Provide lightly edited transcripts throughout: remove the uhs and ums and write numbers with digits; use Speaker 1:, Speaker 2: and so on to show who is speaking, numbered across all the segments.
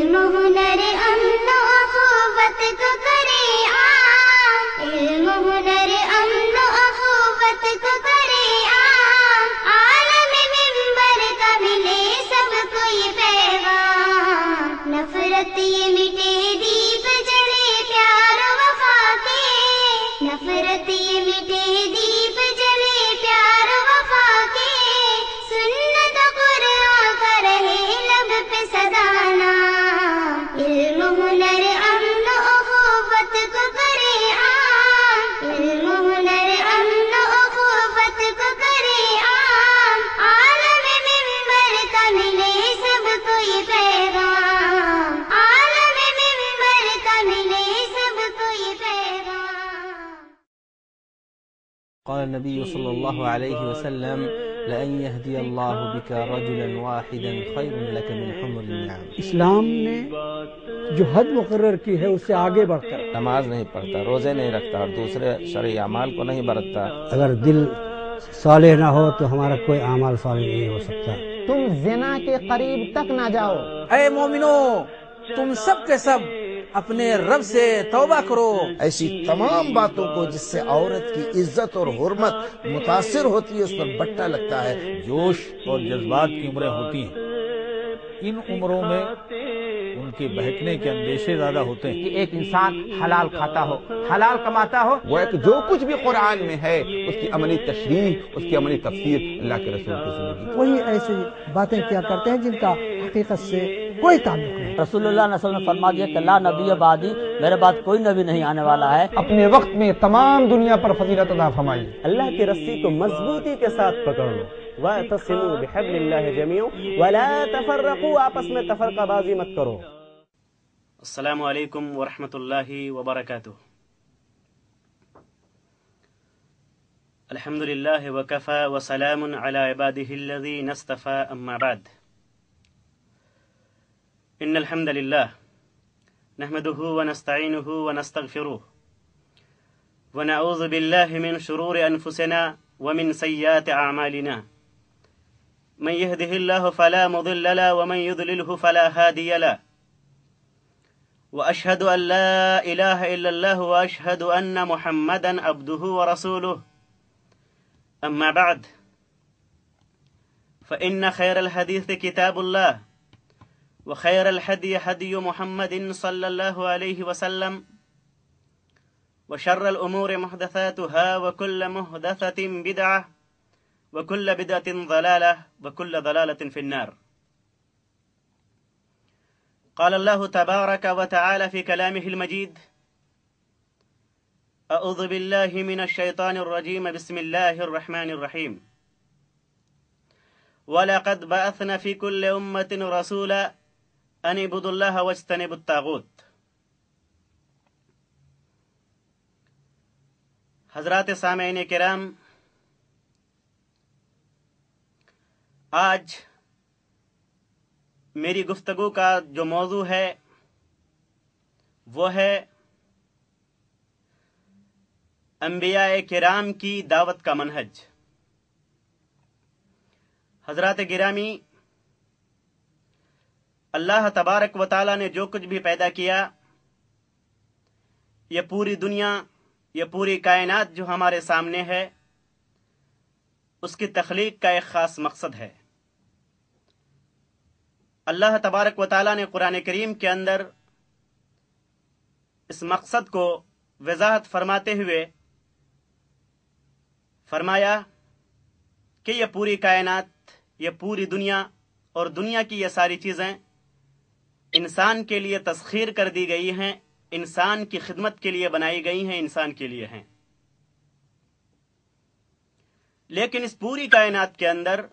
Speaker 1: علم ہنر امن و اخوت کو کرے عام، علم ہنر امن و اخوت کو کرے عام، عالم منبر کا ملے سب کو یہ پیغام، نفرت یہ مٹے دیپ جلے پیار و وفا کے، نفرت یہ مٹے دیپ جلے پیار و وفا کے، سنت قرآن کا رہے لب پہ سدانا، علم ہنر امن و اخوت کو کرے عام، علم ہنر امن و اخوت کو کرے عام، عالم منبر کا ملے سب کو یہ پیغام، عالم منبر کا ملے سب کو یہ پیغام۔
Speaker 2: قال النبي صلى الله عليه وسلم لأن يهدي الله بك رجلا واحدا خير لك من حمر النعم۔
Speaker 3: اسلام نے جو حد مقرر کی ہے اس سے آگے بڑھ کر
Speaker 4: نماز نہیں پڑھتا، روزے نہیں رکھتا اور دوسرے شرعی اعمال کو نہیں برتتا،
Speaker 3: اگر دل صالح نہ ہو تو ہمارا کوئی اعمال صالح نہیں ہو سکتا۔
Speaker 5: تم زنا کے قریب تک نہ جاؤ۔
Speaker 2: اے مومنو، تم سب کے سب اپنے رب سے توبہ کرو۔
Speaker 6: ایسی تمام باتوں کو جس سے عورت کی عزت اور حرمت متاثر ہوتی ہے اس پر بٹا لگتا ہے۔
Speaker 7: جوش اور جذبات کی عمریں ہوتی ہیں، ان عمروں میں ان کے بہکنے کے اندیشے زیادہ ہوتے ہیں۔
Speaker 5: کہ ایک انسان حلال کھاتا ہو، حلال کماتا ہو،
Speaker 8: وہ ایک جو کچھ بھی قرآن میں ہے اس کی عملی تشریح، اس کی عملی تفسیر اللہ کے رسول کی زندگی۔
Speaker 3: وہی ایسی باتیں کیا کرتے ہیں جن کا حقیقت سے کوئی تعلق نہیں۔
Speaker 9: رسول اللہ صلی اللہ علیہ وسلم نے فرما دیا کہ لا نبی بعدی، میرے بعد کوئی نبی نہیں آنے والا ہے۔
Speaker 5: اپنے وقت میں تمام دنیا پر فضیلت عطا فرمائی۔
Speaker 10: اللہ کی رسی کو مضبوطی کے ساتھ پکڑ لو، وَاعْتَصِمُوا بِحَبْلِ اللَّهِ جَمِيعًا وَلَا تَفَرَّقُوا، آپس میں تفرقہ بازی مت کرو۔
Speaker 11: السلام علیکم ورحمۃ اللہ وبرکاتہ۔ الحمد للہ وکفى وسلام علی عباده الذین اصطفى، اما بعد، ان الحمد للہ نحمده ونستعینه ونستغفره ونعوذ باللہ من شرور انفسنا ومن سیئات اعمالنا، من يهده الله فلا مضل له ومن يضلله فلا هادي له، وأشهد أن لا إله إلا الله وأشهد أن محمدا عبده ورسوله، أما بعد، فإن خير الحديث كتاب الله، وخير الهدي هدي محمد صلى الله عليه وسلم، وشر الأمور محدثاتها وكل محدثة بدعة وكل بدعة ضلالة وكل ضلالة في النار۔ قال الله تبارك وتعالى في كلامه المجيد: أعوذ بالله من الشيطان الرجيم، بسم الله الرحمن الرحيم، ولقد بعثنا في كل أمة رسولا أن اعبدوا الله واجتنبوا الطاغوت۔ حضرات سامعین کرام، آج میری گفتگو کا جو موضوع ہے وہ ہے انبیاء کرام کی دعوت کا منہج۔ حضرات گرامی، اللہ تبارک و تعالی نے جو کچھ بھی پیدا کیا، یہ پوری دنیا، یہ پوری کائنات جو ہمارے سامنے ہے، اس کی تخلیق کا ایک خاص مقصد ہے۔ اللہ تبارک و تعالی نے قرآن کریم کے اندر اس مقصد کو وضاحت فرماتے ہوئے فرمایا کہ یہ پوری کائنات، یہ پوری دنیا اور دنیا کی یہ ساری چیزیں انسان کے لیے تسخیر کر دی گئی ہیں، انسان کی خدمت کے لیے بنائی گئی ہیں، انسان کے لیے ہیں۔ لیکن اس پوری کائنات کے اندر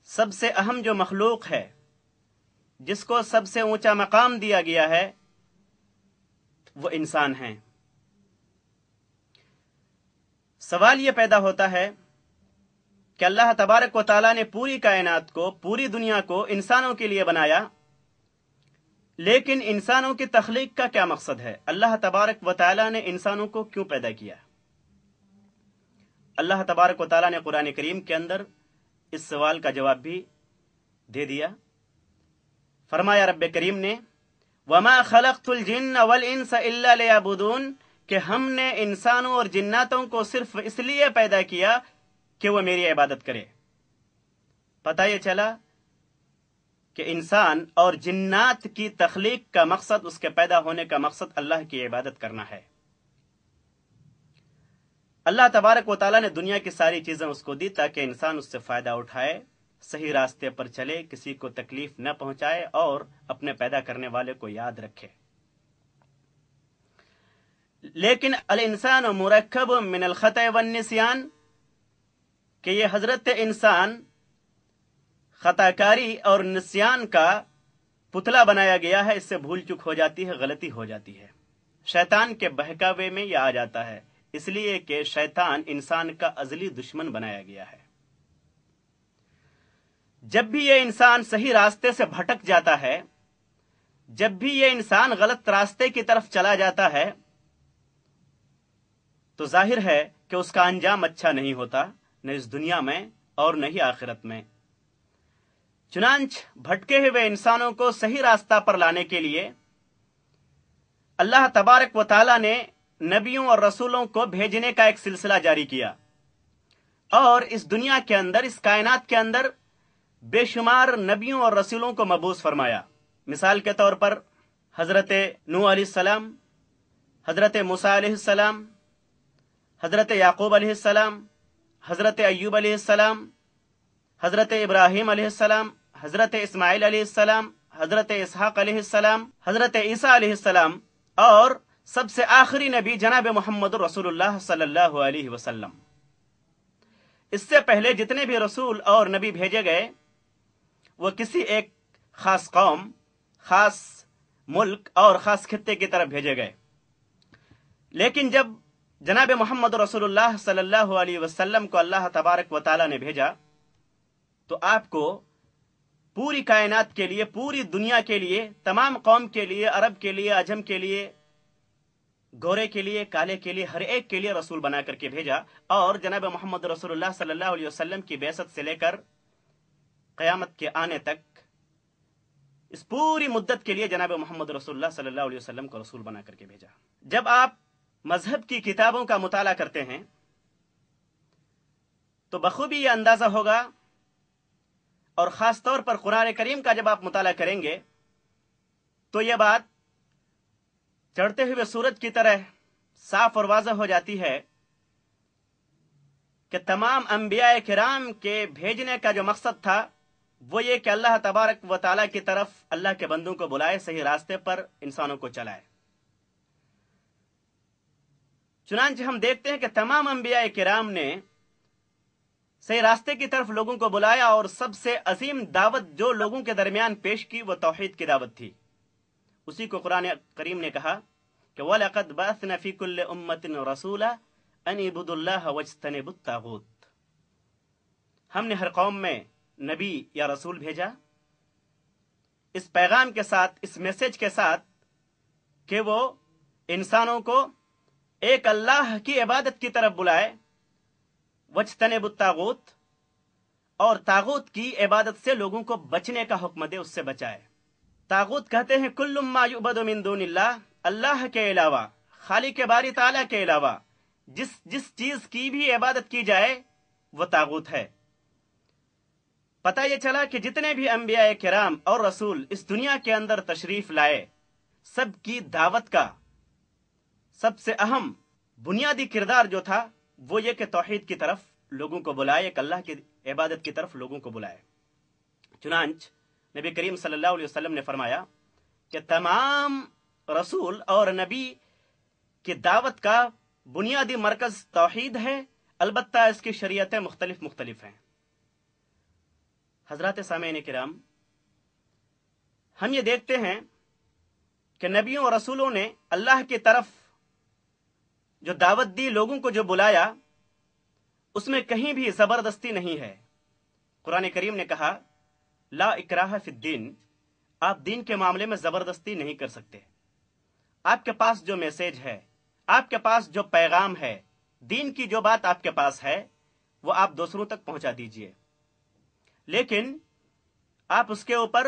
Speaker 11: سب سے اہم جو مخلوق ہے، جس کو سب سے اونچا مقام دیا گیا ہے، وہ انسان ہیں۔ سوال یہ پیدا ہوتا ہے کہ اللہ تبارک و تعالیٰ نے پوری کائنات کو، پوری دنیا کو انسانوں کے لیے بنایا، لیکن انسانوں کی تخلیق کا کیا مقصد ہے؟ اللہ تبارک و تعالیٰ نے انسانوں کو کیوں پیدا کیا؟ اللہ تبارک و تعالیٰ نے قرآن کریم کے اندر اس سوال کا جواب بھی دے دیا۔ فرمایا رب کریم نے وما خلقت الجن والانس الا لیعبدون کہ ہم نے انسانوں اور جناتوں کو صرف اس لیے پیدا کیا کہ وہ میری عبادت کرے۔ پتہ یہ چلا کہ انسان اور جنات کی تخلیق کا مقصد، اس کے پیدا ہونے کا مقصد اللہ کی عبادت کرنا ہے۔ اللہ تبارک و تعالیٰ نے دنیا کی ساری چیزیں اس کو دی تاکہ انسان اس سے فائدہ اٹھائے، صحیح راستے پر چلے، کسی کو تکلیف نہ پہنچائے اور اپنے پیدا کرنے والے کو یاد رکھے۔ لیکن الانسان مرکب من الخطأ والنسیان کہ یہ حضرت انسان خطا کاری اور نسیان کا پتلا بنایا گیا ہے، اس سے بھول چک ہو جاتی ہے، غلطی ہو جاتی ہے، شیطان کے بہکاوے میں یہ آ جاتا ہے، اس لیے کہ شیطان انسان کا ازلی دشمن بنایا گیا ہے۔ جب بھی یہ انسان صحیح راستے سے بھٹک جاتا ہے، جب بھی یہ انسان غلط راستے کی طرف چلا جاتا ہے، تو ظاہر ہے کہ اس کا انجام اچھا نہیں ہوتا، نہ اس دنیا میں اور نہ ہی آخرت میں۔ چنانچہ بھٹکے ہوئے انسانوں کو صحیح راستہ پر لانے کے لیے اللہ تبارک و تعالیٰ نے نبیوں اور رسولوں کو بھیجنے کا ایک سلسلہ جاری کیا، اور اس دنیا کے اندر، اس کائنات کے اندر بے شمار نبیوں اور رسولوں کو مبعوث فرمایا۔ مثال کے طور پر حضرت نوح علیہ السلام، حضرت موسیٰ علیہ السلام، حضرت یعقوب علیہ السلام، حضرت ایوب علیہ السلام، حضرت ابراہیم علیہ السلام، حضرت اسماعیل علیہ السلام، حضرت اسحاق علیہ السلام، حضرت عیسیٰ علیہ السلام، اور سب سے آخری نبی جناب محمد رسول اللہ صلی اللہ علیہ وسلم۔ اس سے پہلے جتنے بھی رسول اور نبی بھیجے گئے وہ کسی ایک خاص قوم، خاص ملک اور خاص خطے کی طرف بھیجے گئے، لیکن جب جناب محمد رسول اللہ صلی اللہ علیہ وسلم کو اللہ تبارک و تعالیٰ نے بھیجا تو آپ کو پوری کائنات کے لیے، پوری دنیا کے لیے، تمام قوم کے لیے، عرب کے لیے، عجم کے لیے، گورے کے لیے، کالے کے لیے، ہر ایک کے لیے رسول بنا کر کے بھیجا، اور جناب محمد رسول اللہ صلی اللہ علیہ وسلم کی بعثت سے لے کر قیامت کے آنے تک اس پوری مدت کے لیے جناب محمد رسول اللہ صلی اللہ علیہ وسلم کو رسول بنا کر کے بھیجا۔ جب آپ مذہب کی کتابوں کا مطالعہ کرتے ہیں تو بخوبی یہ اندازہ ہوگا، اور خاص طور پر قرآن کریم کا جب آپ مطالعہ کریں گے تو یہ بات چڑھتے ہوئے سورج کی طرح صاف اور واضح ہو جاتی ہے کہ تمام انبیاء کرام کے بھیجنے کا جو مقصد تھا وہ یہ کہ اللہ تبارک و تعالیٰ کی طرف اللہ کے بندوں کو بلائے، صحیح راستے پر انسانوں کو چلائے۔ چنانچہ ہم دیکھتے ہیں کہ تمام انبیاء کرام نے صحیح راستے کی طرف لوگوں کو بلایا، اور سب سے عظیم دعوت جو لوگوں کے درمیان پیش کی وہ توحید کی دعوت تھی۔ اسی کو قرآن کریم نے کہا کہ وَلَقَدْ بَعَثْنَا فِي كُلِّ أُمَّةٍ رَسُولًا أَنِ اعْبُدُوا اللَّهَ وَاجْتَنِبُوا الطَّاغُوتَ۔ ہم نے ہر قوم میں نبی یا رسول بھیجا اس پیغام کے ساتھ، اس میسج کے ساتھ کہ وہ انسانوں کو ایک اللہ کی عبادت کی طرف بلائے، وَاجْتَنِبُوا الطَّاغُوتَ، اور طاغوت کی عبادت سے لوگوں کو بچنے کا حکم دے، اس سے بچائے۔ طاغوت کہتے ہیں کل ما یعبد من دون اللہ، اللہ کے علاوہ، خالق باری تعالیٰ کے علاوہ جس چیز کی بھی عبادت کی جائے وہ طاغوت ہے۔ پتہ یہ چلا کہ جتنے بھی انبیاء کرام اور رسول اس دنیا کے اندر تشریف لائے، سب کی دعوت کا سب سے اہم بنیادی کردار جو تھا وہ یہ کہ توحید کی طرف لوگوں کو بلائے، ایک اللہ کی عبادت کی طرف لوگوں کو بلائے۔ چنانچہ نبی کریم صلی اللہ علیہ وسلم نے فرمایا کہ تمام رسول اور نبی کی دعوت کا بنیادی مرکز توحید ہے، البتہ اس کی شریعتیں مختلف ہیں۔ حضرات سامعین کرام، ہم یہ دیکھتے ہیں کہ نبیوں اور رسولوں نے اللہ کی طرف جو دعوت دی، لوگوں کو جو بلایا، اس میں کہیں بھی زبردستی نہیں ہے۔ قرآن کریم نے کہا لا اکراہ فی الدین، آپ دین کے معاملے میں زبردستی نہیں کر سکتے۔ آپ کے پاس جو میسج ہے، آپ کے پاس جو پیغام ہے، دین کی جو بات آپ کے پاس ہے وہ آپ دوسروں تک پہنچا دیجئے، لیکن آپ اس کے اوپر